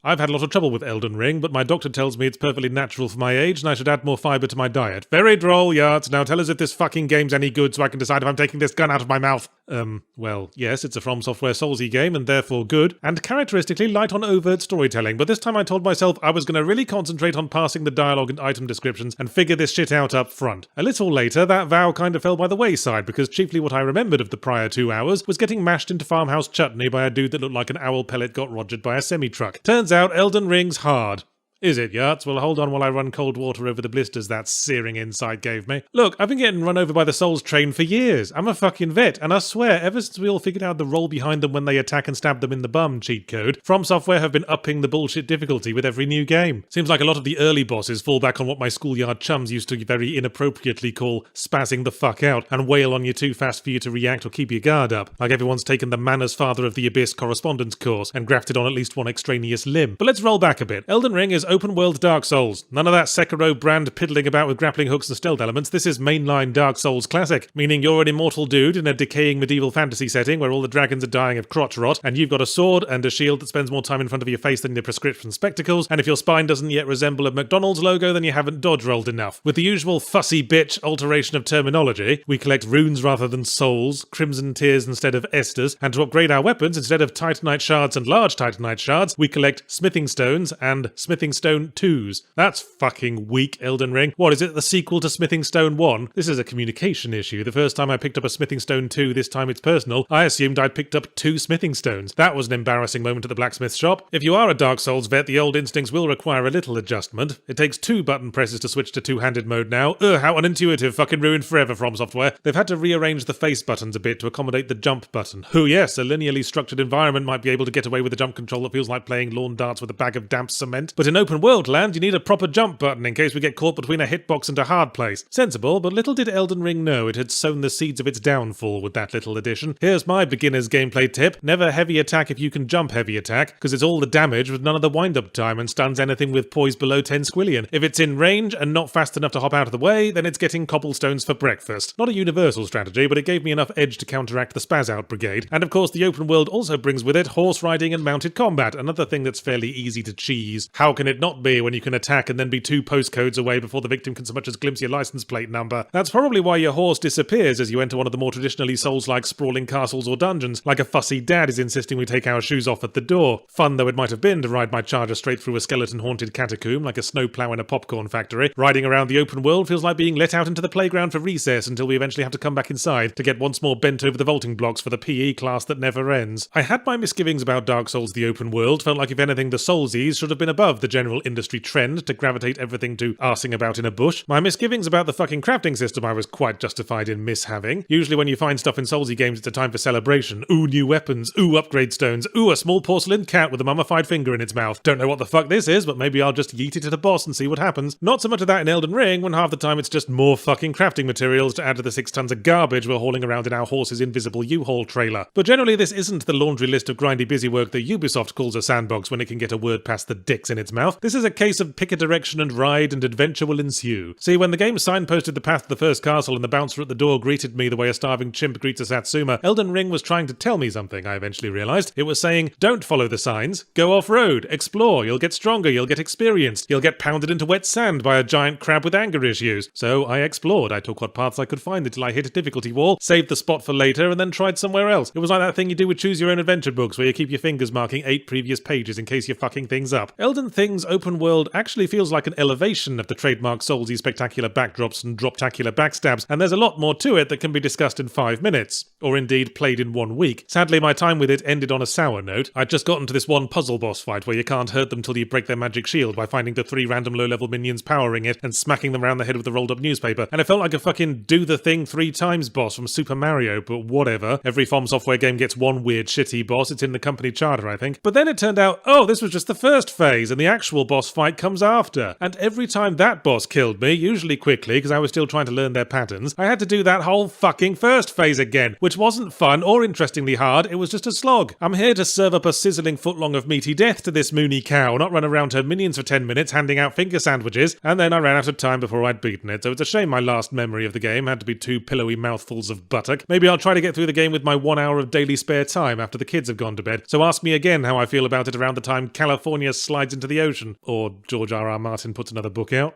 I've had a lot of trouble with Elden Ring, but my doctor tells me it's perfectly natural for my age and I should add more fibre to my diet. Very droll, Yards. Now tell us if this fucking game's any good so I can decide if I'm taking this gun out of my mouth. Well, yes, it's a From Software Soulsy game and therefore good, and characteristically light on overt storytelling, but this time I told myself I was going to really concentrate on parsing the dialogue and item descriptions and figure this shit out up front. A little later, that vow kind of fell by the wayside, because chiefly what I remembered of the prior 2 hours was getting mashed into farmhouse chutney by a dude that looked like an owl pellet got rogered by a semi-truck. Turns out Elden Ring's hard. Is it, Yarts? Well, hold on while I run cold water over the blisters that searing inside gave me. Look, I've been getting run over by the Souls train for years. I'm a fucking vet, and I swear, ever since we all figured out the roll behind them when they attack and stab them in the bum cheat code, From Software have been upping the bullshit difficulty with every new game. Seems like a lot of the early bosses fall back on what my schoolyard chums used to very inappropriately call spazzing the fuck out and wail on you too fast for you to react or keep your guard up. Like everyone's taken the Manners Father of the Abyss correspondence course and grafted on at least one extraneous limb. But let's roll back a bit. Elden Ring is open world Dark Souls. None of that Sekiro brand piddling about with grappling hooks and stealth elements. This is mainline Dark Souls classic, meaning you're an immortal dude in a decaying medieval fantasy setting where all the dragons are dying of crotch rot, and you've got a sword and a shield that spends more time in front of your face than your prescription spectacles, and if your spine doesn't yet resemble a McDonald's logo, then you haven't dodge rolled enough. With the usual fussy bitch alteration of terminology, we collect runes rather than souls, crimson tears instead of esters, and to upgrade our weapons, instead of titanite shards and large titanite shards, we collect smithing stones and smithing stone 2s. That's fucking weak, Elden Ring. What, is it the sequel to Smithing Stone 1? This is a communication issue. The first time I picked up a Smithing Stone 2, this time it's personal, I assumed I'd picked up 2 smithing stones. That was an embarrassing moment at the blacksmith shop. If you are a Dark Souls vet, the old instincts will require a little adjustment. It takes 2 button presses to switch to two-handed mode now. Ugh, how unintuitive, fucking ruined forever From Software. They've had to rearrange the face buttons a bit to accommodate the jump button. Oh yes, a linearly structured environment might be able to get away with a jump control that feels like playing lawn darts with a bag of damp cement, but in open world land you need a proper jump button in case we get caught between a hitbox and a hard place. Sensible, but little did Elden Ring know it had sown the seeds of its downfall with that little addition. Here's my beginner's gameplay tip. Never heavy attack if you can jump heavy attack, because it's all the damage with none of the wind-up time and stuns anything with poise below 10 squillion. If it's in range and not fast enough to hop out of the way, then it's getting cobblestones for breakfast. Not a universal strategy, but it gave me enough edge to counteract the spaz-out brigade. And of course the open world also brings with it horse riding and mounted combat, another thing that's fairly easy to cheese. How can it not be when you can attack and then be 2 postcodes away before the victim can so much as glimpse your license plate number? That's probably why your horse disappears as you enter one of the more traditionally Souls-like sprawling castles or dungeons, like a fussy dad is insisting we take our shoes off at the door. Fun though it might have been to ride my charger straight through a skeleton-haunted catacomb like a snowplow in a popcorn factory, riding around the open world feels like being let out into the playground for recess until we eventually have to come back inside to get once more bent over the vaulting blocks for the PE class that never ends. I had my misgivings about Dark Souls the open world, felt like if anything the Soulsies should have been above the general industry trend to gravitate everything to arsing about in a bush. My misgivings about the fucking crafting system I was quite justified in mishaving. Usually when you find stuff in Soulsy games it's a time for celebration. Ooh, new weapons. Ooh, upgrade stones. Ooh, a small porcelain cat with a mummified finger in its mouth. Don't know what the fuck this is, but maybe I'll just yeet it at a boss and see what happens. Not so much of that in Elden Ring, when half the time it's just more fucking crafting materials to add to the 6 tons of garbage we're hauling around in our horse's invisible U-Haul trailer. But generally this isn't the laundry list of grindy busy work that Ubisoft calls a sandbox when it can get a word past the dicks in its mouth. This is a case of pick a direction and ride and adventure will ensue. See, when the game signposted the path to the first castle and the bouncer at the door greeted me the way a starving chimp greets a satsuma, Elden Ring was trying to tell me something, I eventually realised. It was saying, don't follow the signs, go off-road, explore, you'll get stronger, you'll get experienced, you'll get pounded into wet sand by a giant crab with anger issues. So I explored, I took what paths I could find until I hit a difficulty wall, saved the spot for later, and then tried somewhere else. It was like that thing you do with choose your own adventure books where you keep your fingers marking 8 previous pages in case you're fucking things up. Elden Thing's open world actually feels like an elevation of the trademark Soulsy spectacular backdrops and droptacular backstabs, and there's a lot more to it that can be discussed in 5 minutes, or indeed played in 1 week. Sadly, my time with it ended on a sour note. I'd just gotten to this one puzzle boss fight where you can't hurt them till you break their magic shield by finding the 3 random low-level minions powering it and smacking them around the head with a rolled-up newspaper, and it felt like a fucking do the thing 3 times boss from Super Mario, but whatever. Every From Software game gets one weird shitty boss, it's in the company charter, I think. But then it turned out, oh, this was just the first phase, and the actual actual boss fight comes after. And every time that boss killed me, usually quickly because I was still trying to learn their patterns, I had to do that whole fucking first phase again, which wasn't fun or interestingly hard, it was just a slog. I'm here to serve up a sizzling footlong of meaty death to this moony cow, not run around her minions for 10 minutes handing out finger sandwiches, and then I ran out of time before I'd beaten it, so it's a shame my last memory of the game had to be 2 pillowy mouthfuls of buttock. Maybe I'll try to get through the game with my 1 hour of daily spare time after the kids have gone to bed, so ask me again how I feel about it around the time California slides into the ocean, or George R.R. Martin puts another book out.